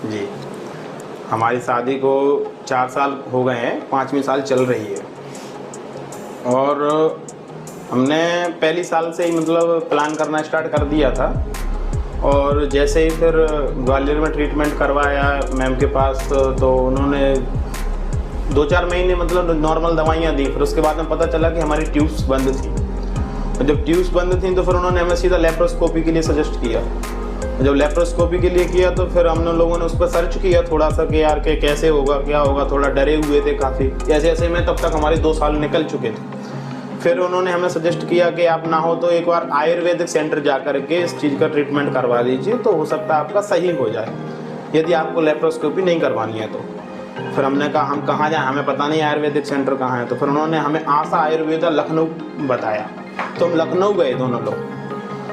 जी, हमारी शादी को 4 साल हो गए हैं, 5वीं साल चल रही है। और हमने पहली साल से ही मतलब प्लान करना स्टार्ट कर दिया था। और जैसे ही फिर ग्वालियर में ट्रीटमेंट करवाया मैम के पास, तो उन्होंने 2-4 महीने मतलब नॉर्मल दवाइयाँ दी। फिर उसके बाद में पता चला कि हमारी ट्यूब्स बंद थी। जब ट्यूब्स बंद थी तो फिर उन्होंने हमें सीधा लेप्रोस्कोपी के लिए सजेस्ट किया। जब लेप्रोस्कोपी के लिए किया तो फिर हम लोगों ने उस पर सर्च किया थोड़ा सा कि यार के कैसे होगा, क्या होगा। थोड़ा डरे हुए थे काफ़ी। ऐसे ऐसे में तब तक हमारे 2 साल निकल चुके थे। फिर उन्होंने हमें सजेस्ट किया कि आप ना हो तो एक बार आयुर्वेदिक सेंटर जा कर के इस चीज़ का ट्रीटमेंट करवा लीजिए, तो हो सकता है आपका सही हो जाए, यदि आपको लेप्रोस्कोपी नहीं करवानी है तो। फिर हमने कहा हम कहाँ जाएँ, हमें पता नहीं आयुर्वेदिक सेंटर कहाँ है। तो फिर उन्होंने हमें आशा आयुर्वेदा लखनऊ बताया। तो हम लखनऊ गए दोनों लोग।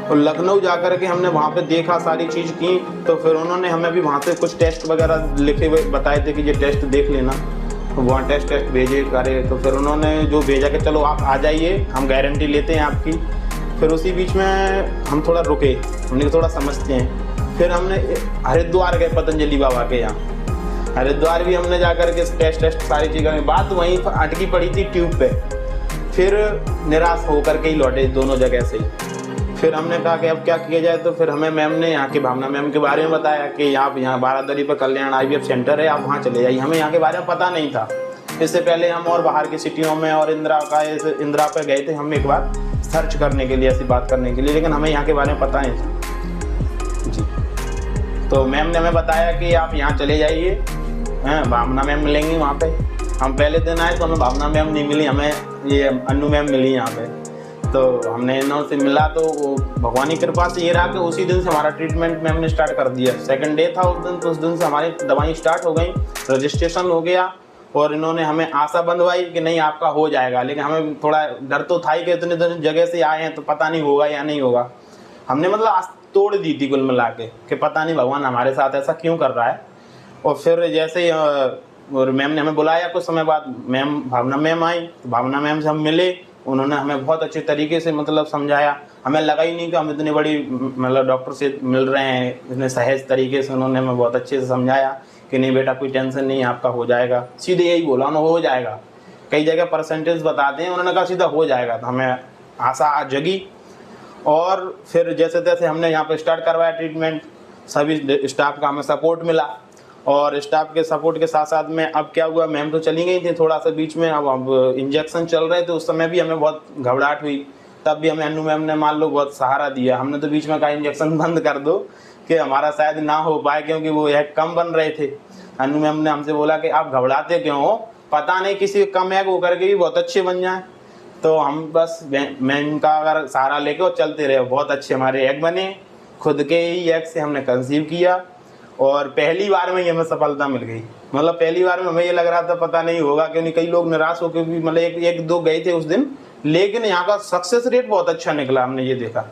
और लखनऊ जाकर के हमने वहाँ पे देखा, सारी चीज़ की। तो फिर उन्होंने हमें भी वहाँ से कुछ टेस्ट वगैरह लिखे हुए बताए थे कि ये टेस्ट देख लेना। तो वहाँ टेस्ट भेजे करे। तो फिर उन्होंने जो भेजा कि चलो आप आ जाइए, हम गारंटी लेते हैं आपकी। फिर उसी बीच में हम थोड़ा रुके, हमने थोड़ा समझते हैं। फिर हमने हरिद्वार गए पतंजलि बाबा के यहाँ। हरिद्वार भी हमने जाकर के टेस्ट सारी चीज़ें, बात वहीं अटकी पड़ी थी ट्यूब पे। फिर निराश होकर के ही लौटे दोनों जगह से ही। फिर हमने कहा कि अब क्या किया जाए। तो फिर हमें मैम ने यहाँ की भावना मैम के बारे में बताया कि आप यहाँ बारादरी पर कल्याण IVF सेंटर है, आप वहाँ चले जाइए। हमें यहाँ के बारे में पता नहीं था। इससे पहले हम और बाहर की सिटियों में और इंदिरा पे गए थे हम एक बार सर्च करने के लिए, ऐसी बात करने के लिए, लेकिन हमें यहाँ के बारे में पता नहीं था जी। तो मैम ने हमें बताया कि आप यहाँ चले जाइए, भावना मैम मिलेंगी वहाँ पे। हम पहले दिन आए तो हमें भावना मैम नहीं मिली, हमें ये अनु मैम मिली यहाँ पे। तो हमने इन्हों से मिला तो भगवान की कृपा से ये रहा कि उसी दिन से हमारा ट्रीटमेंट मैम ने स्टार्ट कर दिया। सेकंड डे था उस दिन, तो उस दिन से हमारी दवाई स्टार्ट हो गई, रजिस्ट्रेशन हो गया। और इन्होंने हमें आशा बंधवाई कि नहीं आपका हो जाएगा। लेकिन हमें थोड़ा डर तो था ही कि इतने जगह से आए हैं तो पता नहीं होगा या नहीं होगा। हमने मतलब आस तोड़ दी थी कुल मिला के कि पता नहीं भगवान हमारे साथ ऐसा क्यों कर रहा है। और फिर जैसे और मैम ने हमें बुलाया कुछ समय बाद, मैम भावना मैम आई। तो भावना मैम से हम मिले, उन्होंने हमें बहुत अच्छे तरीके से मतलब समझाया। हमें लगा ही नहीं कि हम इतनी बड़ी मतलब डॉक्टर से मिल रहे हैं। इतने सहज तरीके से उन्होंने हमें बहुत अच्छे से समझाया कि नहीं बेटा कोई टेंशन नहीं, आपका हो जाएगा। सीधे यही बोला उन्होंने, हो जाएगा। कई जगह परसेंटेज बताते हैं, उन्होंने कहा सीधा हो जाएगा। तो हमें आशा जगी। और फिर जैसे तैसे हमने यहाँ पर स्टार्ट करवाया ट्रीटमेंट। सभी स्टाफ का हमें सपोर्ट मिला। और स्टाफ के सपोर्ट के साथ साथ में अब क्या हुआ, मैम तो चली गई थी थोड़ा सा बीच में। अब इंजेक्शन चल रहे थे, उस समय भी हमें बहुत घबराहट हुई। तब भी हमें अनु मैम ने मान लो बहुत सहारा दिया। हमने तो बीच में कहा इंजेक्शन बंद कर दो कि हमारा शायद ना हो पाए, क्योंकि वो यह कम बन रहे थे। अनु मैम ने हमसे बोला कि आप घबराते क्यों हो, पता नहीं किसी कम एग होकर के भी बहुत अच्छे बन जाए। तो हम बस मैम का अगर सहारा लेके और चलते रहे। बहुत अच्छे हमारे एग बने, खुद के ही एग से हमने कंसीव किया। और पहली बार में ही हमें सफलता मिल गई। मतलब पहली बार में हमें ये लग रहा था पता नहीं होगा, क्योंकि कई लोग निराश होकर भी मतलब एक दो गए थे उस दिन। लेकिन यहाँ का सक्सेस रेट बहुत अच्छा निकला, हमने ये देखा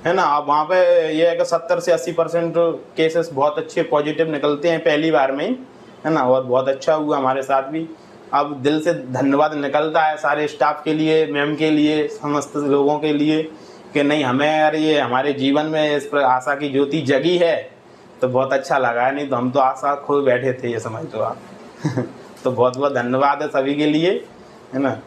है ना। अब वहाँ पे ये है कि 70 से 80% केसेस बहुत अच्छे पॉजिटिव निकलते हैं पहली बार में ही, है ना। और बहुत अच्छा हुआ हमारे साथ भी। अब दिल से धन्यवाद निकलता है सारे स्टाफ के लिए, मैम के लिए, समस्त लोगों के लिए कि नहीं हमें यार ये हमारे जीवन में इस पर आशा की ज्योति जगी है। तो बहुत अच्छा लगा है, नहीं तो हम तो आशा खो बैठे थे, ये समझ लो आप। तो बहुत बहुत धन्यवाद है सभी के लिए, है ना।